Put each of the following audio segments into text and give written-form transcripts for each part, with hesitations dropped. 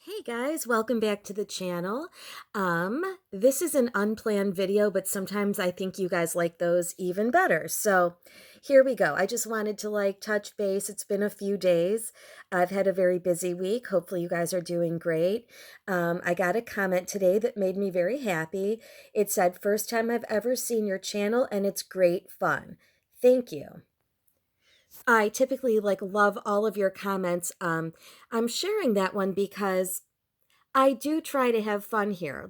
Hey guys, welcome back to the channel. This is an unplanned video, but sometimes I think you guys like those even better. So here we go. I just wanted to touch base. It's been a few days. I've had a very busy week. Hopefully you guys are doing great. I got a comment today that made me very happy. It said, "First time I've ever seen your channel and it's great fun." Thank you. I typically love all of your comments. I'm sharing that one because I do try to have fun here.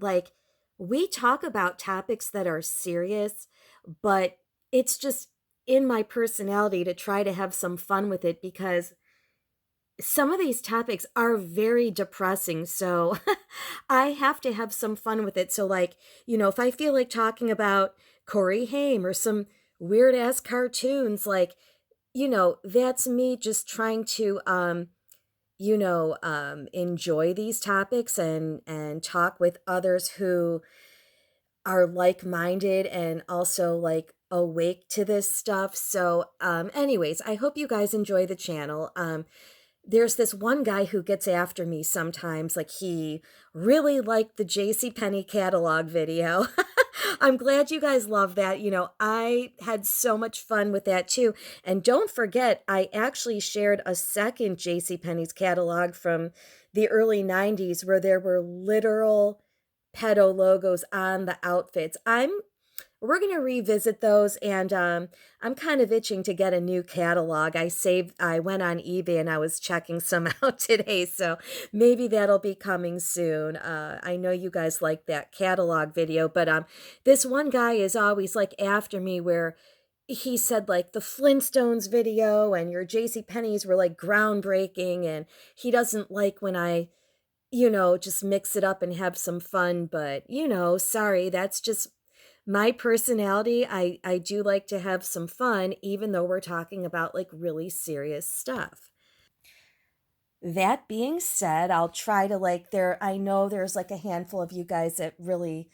We talk about topics that are serious, but it's just in my personality to try to have some fun with it because some of these topics are very depressing. So I have to have some fun with it. So, if I feel like talking about Corey Haim or some weird ass cartoons, that's me just trying to enjoy these topics and talk with others who are like-minded and also awake to this stuff. So anyways, I hope you guys enjoy the channel. There's this one guy who gets after me sometimes. He really liked the JCPenney catalog video. I'm glad you guys love that. I had so much fun with that too. And don't forget, I actually shared a second JCPenney's catalog from the early 90s where there were literal pedo logos on the outfits. We're going to revisit those, and I'm kind of itching to get a new catalog. I went on eBay and I was checking some out today, so maybe that'll be coming soon. I know you guys like that catalog video, but this one guy is always after me where he said the Flintstones video and your JCPenney's were groundbreaking, and he doesn't like when I just mix it up and have some fun, but sorry, that's just my personality. I do like to have some fun, even though we're talking about really serious stuff. That being said, I'll try to I know there's a handful of you guys that really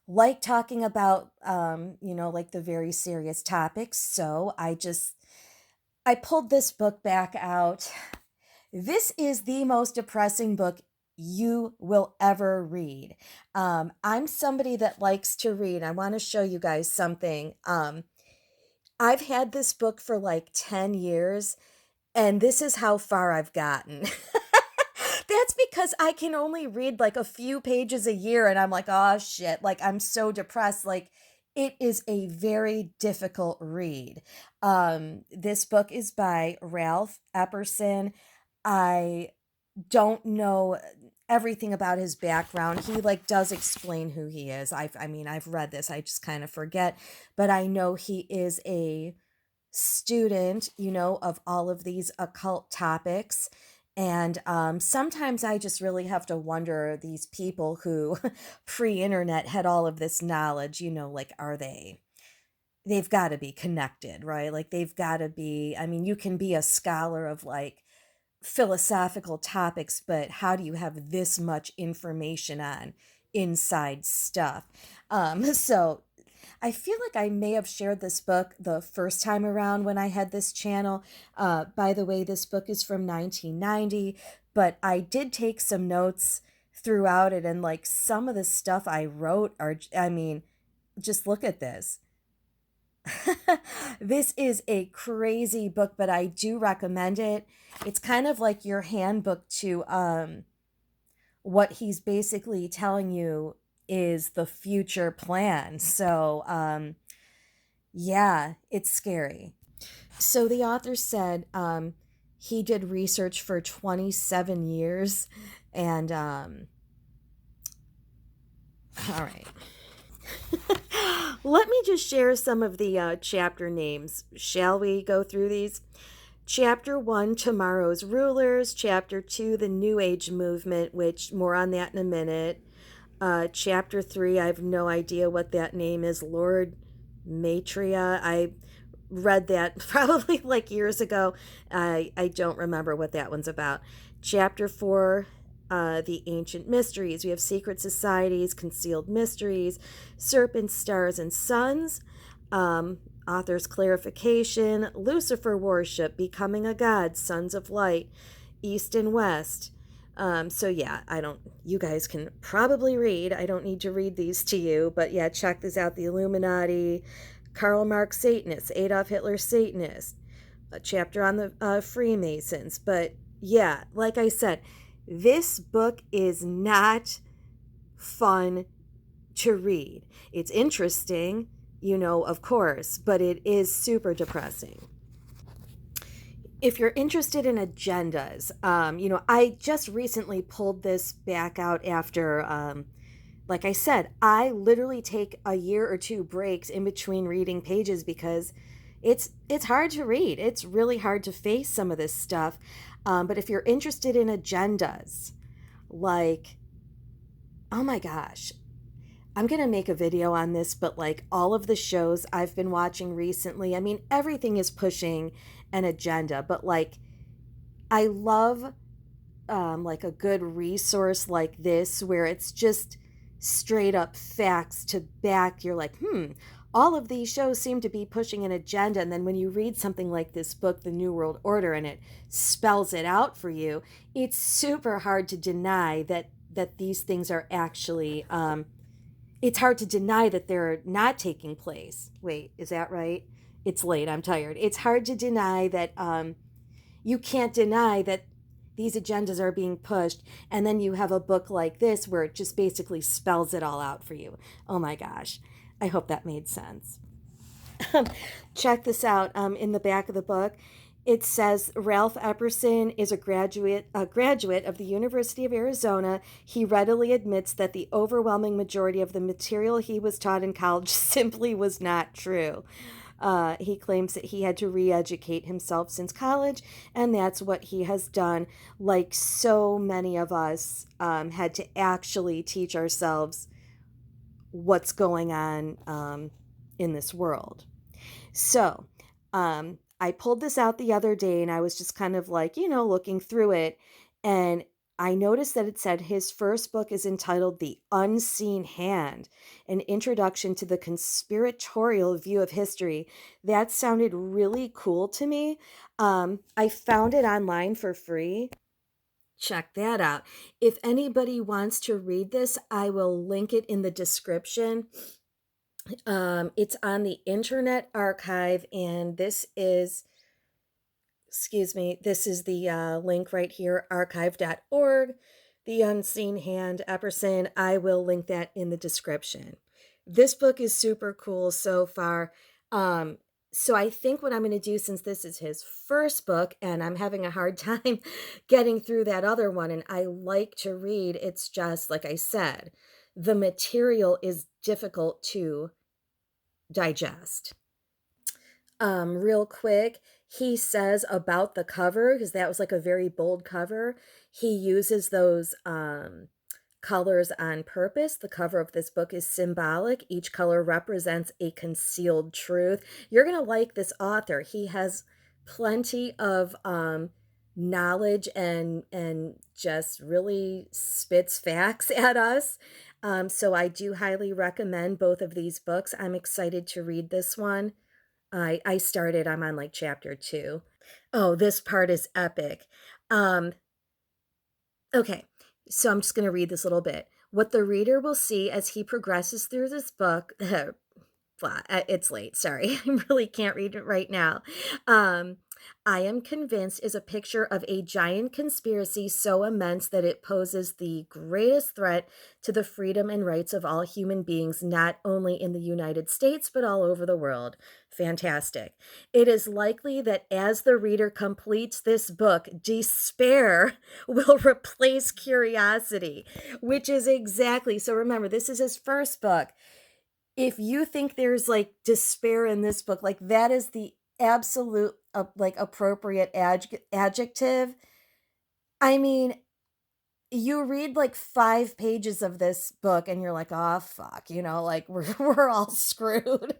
like talking about, the very serious topics. So I pulled this book back out. This is the most depressing book you will ever read. I'm somebody that likes to read. I want to show you guys something. I've had this book for 10 years, and this is how far I've gotten. That's because I can only read a few pages a year, and I'm oh shit, I'm so depressed. It is a very difficult read. This book is by Ralph Epperson. I don't know everything about his background. He does explain who he is. I mean, I've read this. I just kind of forget, but I know he is a student, of all of these occult topics. And sometimes I just really have to wonder, these people who pre-internet had all of this knowledge, are they've got to be connected, right? They've got to be, I mean, you can be a scholar of philosophical topics, but how do you have this much information on inside stuff? So I feel like I may have shared this book the first time around when I had this channel. By the way, this book is from 1990, but I did take some notes throughout it, and some of the stuff I wrote are, I mean, just look at this. This is a crazy book, but I do recommend it. It's kind of like your handbook to what he's basically telling you is the future plan. So yeah, it's scary. So the author said he did research for 27 years, and all right. Let me just share some of the chapter names. Shall we go through these? Chapter 1, Tomorrow's Rulers. Chapter 2, The New Age Movement, which more on that in a minute. Chapter 3, I have no idea what that name is. Lord Maitreya. I read that probably years ago. I don't remember what that one's about. Chapter 4, the Ancient Mysteries. We have Secret Societies, Concealed Mysteries, Serpents, Stars, and Suns. Author's Clarification, Lucifer Worship, Becoming a God, Sons of Light, East and West. So yeah, you guys can probably read. I don't need to read these to you, but yeah, check this out. The Illuminati, Karl Marx Satanist, Adolf Hitler Satanist, a chapter on the Freemasons. But yeah, like I said, this book is not fun to read. It's interesting, of course, but it is super depressing. If you're interested in agendas, I just recently pulled this back out after, like I said, I literally take a year or two breaks in between reading pages because it's hard to read. It's really hard to face some of this stuff. But if you're interested in agendas, like, oh my gosh, I'm going to make a video on this, but like all of the shows I've been watching recently, I mean, everything is pushing an agenda, but like, I love like a good resource like this where it's just straight up facts to back. You're like, all of these shows seem to be pushing an agenda. And then when you read something like this book, The New World Order, and it spells it out for you, it's super hard to deny that these things are actually it's hard to deny that they're not taking place. Wait, is that right? It's late. I'm tired. It's hard to deny that you can't deny that these agendas are being pushed. And then you have a book like this where it just basically spells it all out for you. Oh my gosh. I hope that made sense. Check this out. In the back of the book, it says Ralph Epperson is a graduate of the University of Arizona. He readily admits that the overwhelming majority of the material he was taught in college simply was not true. He claims that he had to re-educate himself since college, and that's what he has done. Like so many of us had to actually teach ourselves what's going on in this world. So, I pulled this out the other day and I was just kind of like, looking through it. And I noticed that it said his first book is entitled The Unseen Hand, an introduction to the conspiratorial view of history. That sounded really cool to me. I found it online for free. Check that out. If anybody wants to read this, I will link it in the description. It's on the Internet Archive, and this is the link right here, archive.org, The Unseen Hand, Epperson. I will link that in the description. This book is super cool so far. Um, so I think what I'm going to do, since this is his first book and I'm having a hard time getting through that other one, and I like to read, it's just like I said, the material is difficult to digest. Real quick, he says about the cover, because that was like a very bold cover, he uses those colors on purpose. The cover of this book is symbolic. Each color represents a concealed truth. You're going to like this author. He has plenty of knowledge and just really spits facts at us. So I do highly recommend both of these books. I'm excited to read this one. I'm on like chapter 2. Oh, this part is epic. Um, okay, so I'm just going to read this little bit. What the reader will see as he progresses through this book, it's late, sorry. I really can't read it right now. Um, I am convinced is a picture of a giant conspiracy so immense that it poses the greatest threat to the freedom and rights of all human beings, not only in the United States, but all over the world. Fantastic. It is likely that as the reader completes this book, despair will replace curiosity, which is exactly, so remember, this is his first book. If you think there's like despair in this book, like that is the absolute like appropriate adjective. I mean, you read like 5 pages of this book and you're like, oh fuck, like we're all screwed.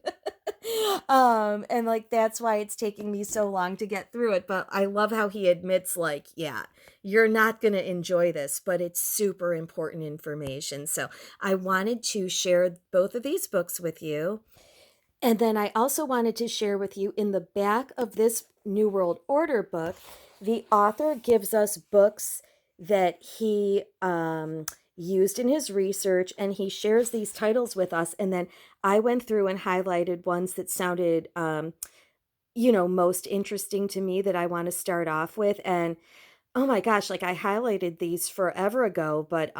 And like that's why it's taking me so long to get through it. But I love how he admits, like, yeah, you're not gonna enjoy this, but it's super important information. So I wanted to share both of these books with you. And then I also wanted to share with you, in the back of this New World Order book, the author gives us books that he used in his research, and he shares these titles with us. And then I went through and highlighted ones that sounded, most interesting to me that I want to start off with. And oh my gosh, like I highlighted these forever ago, but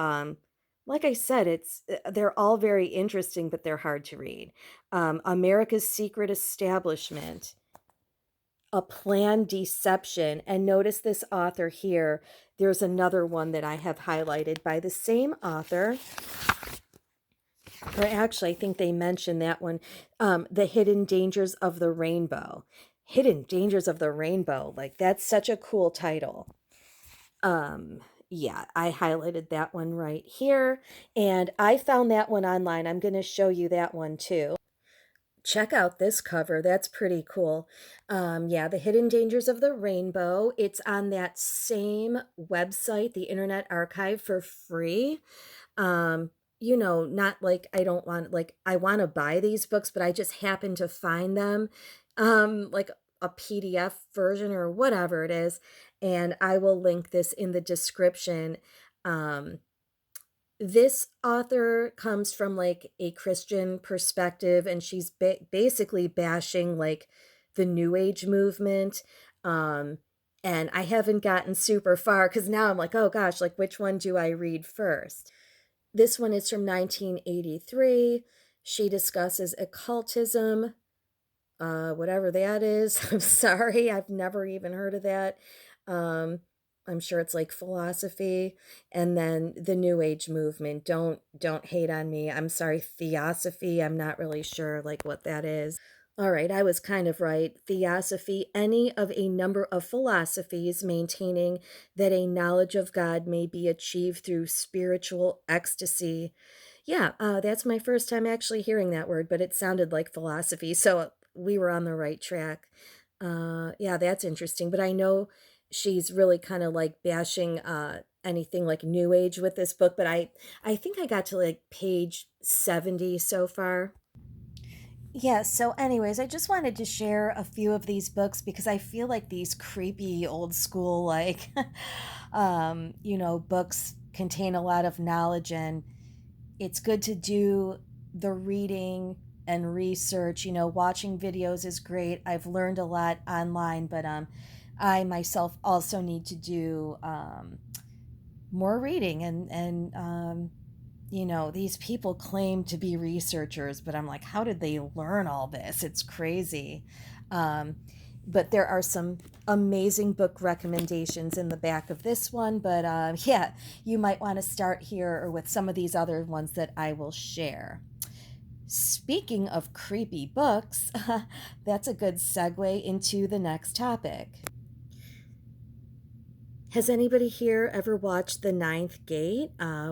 like I said, they're all very interesting, but they're hard to read. America's Secret Establishment, A Planned Deception, and notice this author here. There's another one that I have highlighted by the same author. Or actually, I think they mentioned that one. The Hidden Dangers of the Rainbow. Hidden Dangers of the Rainbow. Like that's such a cool title. Um, yeah, I highlighted that one right here, and I found that one online. I'm going to show you that one too. Check out this cover. That's pretty cool. Yeah, The Hidden Dangers of the Rainbow. It's on that same website, the Internet Archive, for free. Um, not like I don't want, like, I want to buy these books, but I just happen to find them, like a PDF version or whatever it is. And I will link this in the description. Um, this author comes from like a Christian perspective, and she's basically bashing like the New Age movement. Um, and I haven't gotten super far because now I'm like, oh gosh, like which one do I read first? This one is from 1983. She discusses occultism, whatever that is. I'm sorry, I've never even heard of that. Um, I'm sure it's like philosophy, and then the New Age movement. Don't hate on me. I'm sorry, theosophy. I'm not really sure like what that is. All right, I was kind of right. Theosophy, any of a number of philosophies maintaining that a knowledge of God may be achieved through spiritual ecstasy. Yeah, that's my first time actually hearing that word, but it sounded like philosophy, so we were on the right track. Yeah, that's interesting, but I know she's really kind of like bashing anything like New Age with this book, but I think I got to like page 70 so far. Yeah, so anyways, I just wanted to share a few of these books because I feel like these creepy old school like books contain a lot of knowledge, and it's good to do the reading and research. Watching videos is great. I've learned a lot online, but I myself also need to do more reading, and these people claim to be researchers, but I'm like, how did they learn all this? It's crazy. Um, but there are some amazing book recommendations in the back of this one. But yeah, you might want to start here or with some of these other ones that I will share. Speaking of creepy books, that's a good segue into the next topic. Has anybody here ever watched The Ninth Gate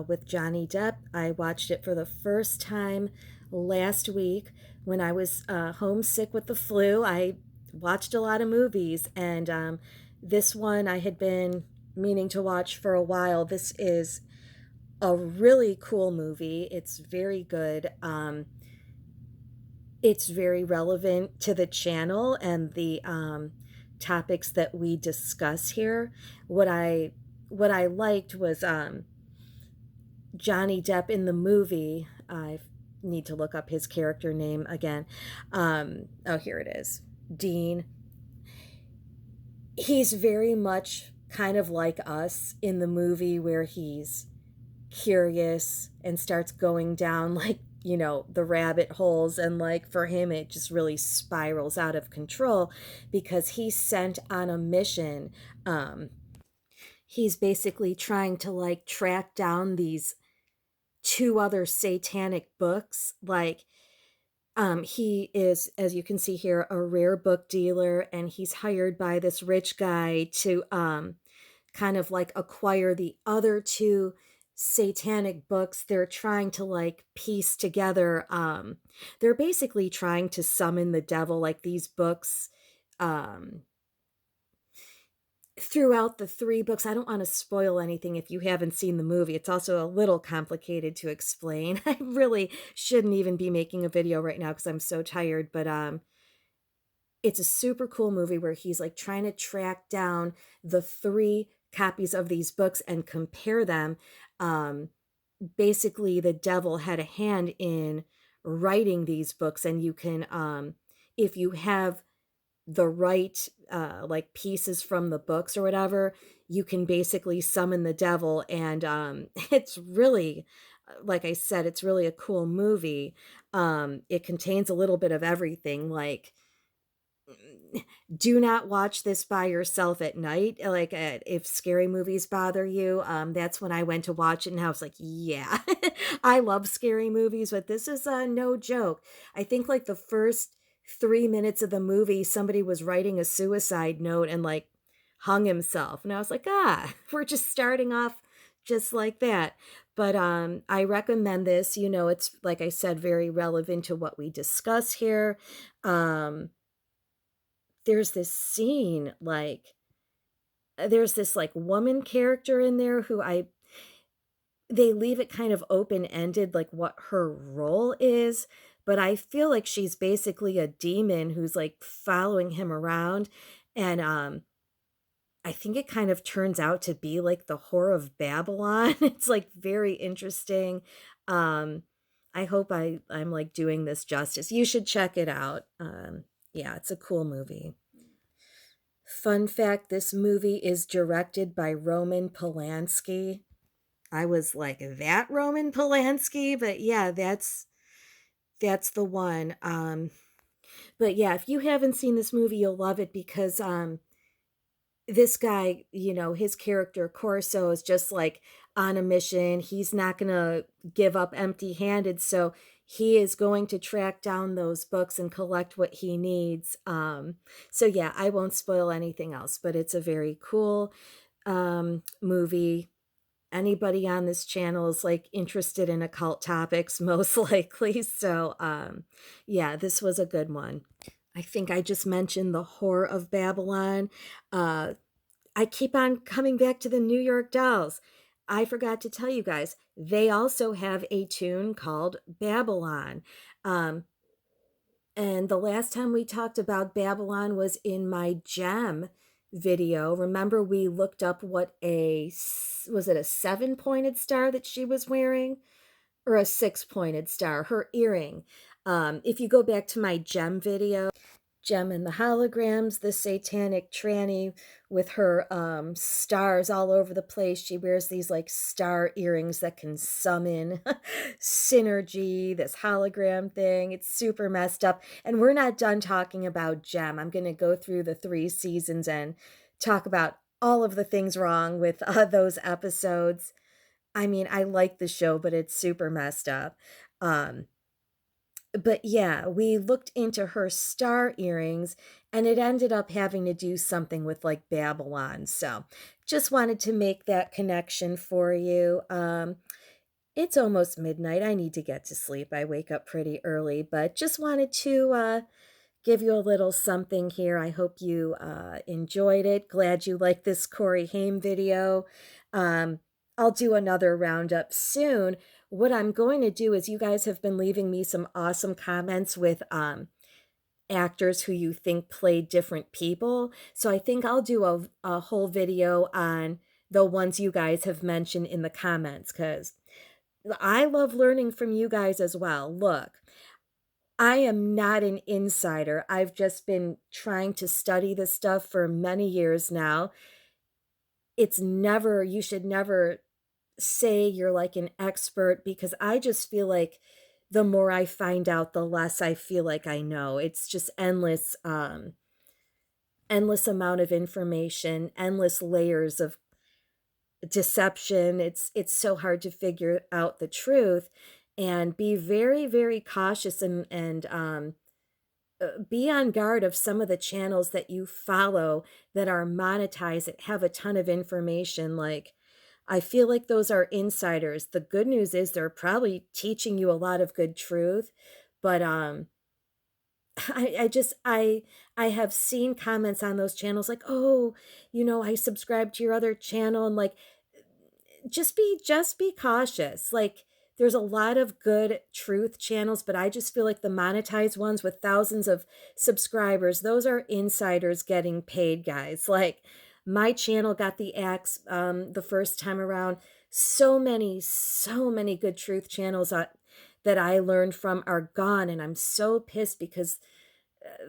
with Johnny Depp? I watched it for the first time last week when I was homesick with the flu. I watched a lot of movies, and this one I had been meaning to watch for a while. This is a really cool movie. It's very good. It's very relevant to the channel and the topics that we discuss here. What I what I liked was Johnny Depp in the movie. I need to look up his character name again. Oh, here it is. Dean. He's very much kind of like us in the movie where he's curious and starts going down like the rabbit holes, and like for him it just really spirals out of control because he's sent on a mission. He's basically trying to like track down these two other satanic books. Like he is, as you can see here, a rare book dealer, and he's hired by this rich guy to kind of like acquire the other two satanic books. They're trying to like piece together, they're basically trying to summon the devil, like these books. um Throughout the three books, I don't want to spoil anything if you haven't seen the movie. It's also a little complicated to explain. I really shouldn't even be making a video right now because I'm so tired, but it's a super cool movie where he's like trying to track down the three copies of these books and compare them, um, basically the devil had a hand in writing these books, and you can, if you have the right like pieces from the books or whatever, you can basically summon the devil. And it's really, like I said, it's really a cool movie. It contains a little bit of everything. Like, do not watch this by yourself at night. Like, if scary movies bother you, that's when I went to watch it, and I was like, yeah, I love scary movies, but this is no joke. I think like the first 3 minutes of the movie, somebody was writing a suicide note and like hung himself, and I was like, ah, we're just starting off just like that. But I recommend this. You know, it's like I said, very relevant to what we discuss here. Um, there's this scene, like there's this, like, woman character in there who I they leave it kind of open-ended, like, what her role is, but I feel like she's basically a demon who's, like, following him around, and, I think it kind of turns out to be, like, the Whore of Babylon. It's, like, very interesting. Um, I hope I'm, like, doing this justice. You should check it out. Yeah, it's a cool movie. Fun fact, this movie is directed by Roman Polanski. I was like, "That Roman Polanski?" But yeah, that's the one. But yeah, if you haven't seen this movie, you'll love it because this guy, you know, his character Corso is just like on a mission. He's not going to give up empty-handed, so he is going to track down those books and collect what he needs. So yeah, I won't spoil anything else, but it's a very cool movie. Anybody on this channel is like interested in occult topics, most likely. So yeah, this was a good one. I think I just mentioned the Whore of Babylon. Uh, I keep on coming back to the New York Dolls. I forgot to tell you guys, they also have a tune called Babylon. Um, and the last time we talked about Babylon was in my gem video. Remember, we looked up what was it a 7-pointed star that she was wearing? Or a 6-pointed star, her earring. If you go back to my gem video, Gem and the Holograms, the satanic tranny with her stars all over the place. She wears these like star earrings that can summon synergy, this hologram thing. It's super messed up. And we're not done talking about Gem. I'm going to go through the 3 seasons and talk about all of the things wrong with those episodes. I mean, I like the show, but it's super messed up. Um, but yeah, we looked into her star earrings and it ended up having to do something with like Babylon. So just wanted to make that connection for you. It's almost midnight. I need to get to sleep. I wake up pretty early, but just wanted to give you a little something here. I hope you enjoyed it. Glad you liked this Corey Haim video. Um, I'll do another roundup soon. What I'm going to do is you guys have been leaving me some awesome comments with actors who you think played different people. So I think I'll do a whole video on the ones you guys have mentioned in the comments because I love learning from you guys as well. Look, I am not an insider. I've just been trying to study this stuff for many years now. You should never say you're like an expert because I just feel like the more I find out, the less I feel like I know. It's just endless amount of information, endless layers of deception. It's so hard to figure out the truth and be very, very cautious and be on guard of some of the channels that you follow that are monetized that have a ton of information. Like, I feel like those are insiders. The good news is they're probably teaching you a lot of good truth, but I have seen comments on those channels like, "Oh, you know, I subscribe to your other channel," and like, just be cautious. Like, there's a lot of good truth channels, but I just feel like the monetized ones with thousands of subscribers, those are insiders getting paid, guys. Like, My channel got the axe the first time around. So many good truth channels that I learned from are gone, and I'm so pissed because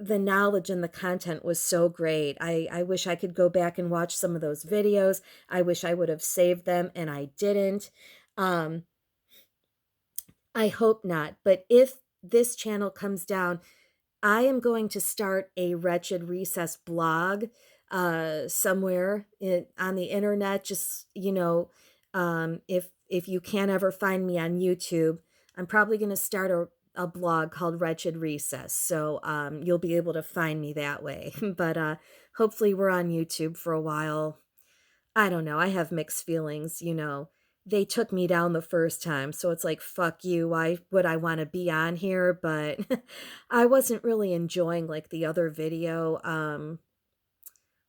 the knowledge and the content was so great. I wish I could go back and watch some of those videos. I wish I would have saved them, and I didn't. Um, I hope not. But if this channel comes down, I am going to start a Wretched Recess blog somewhere on the internet. Just, if you can't ever find me on YouTube, I'm probably going to start a blog called Wretched Recess. So you'll be able to find me that way. But hopefully we're on YouTube for a while. I don't know. I have mixed feelings. They took me down the first time, so it's like, fuck you. Why would I want to be on here? But I wasn't really enjoying like the other video,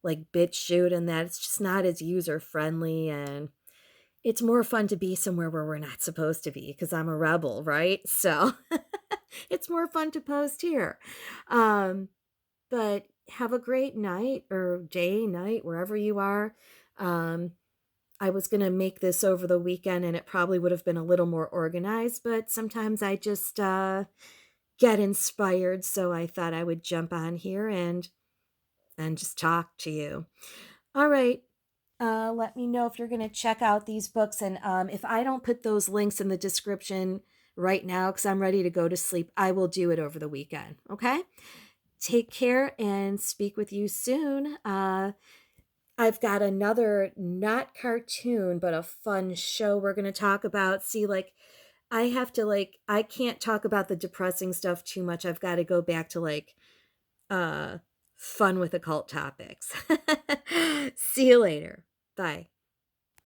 like BitChute and that. It's just not as user friendly, and it's more fun to be somewhere where we're not supposed to be because I'm a rebel, right? So it's more fun to post here. Um, but have a great night or day, night, wherever you are. Um, I was going to make this over the weekend and it probably would have been a little more organized, but sometimes I just get inspired. So I thought I would jump on here and just talk to you. All right. Let me know if you're going to check out these books. And if I don't put those links in the description right now, because I'm ready to go to sleep, I will do it over the weekend. Okay. Take care and speak with you soon. I've got another not cartoon, but a fun show we're going to talk about. See, like, I have to, like, I can't talk about the depressing stuff too much. I've got to go back to, like, uh, fun with occult topics. See you later. Bye.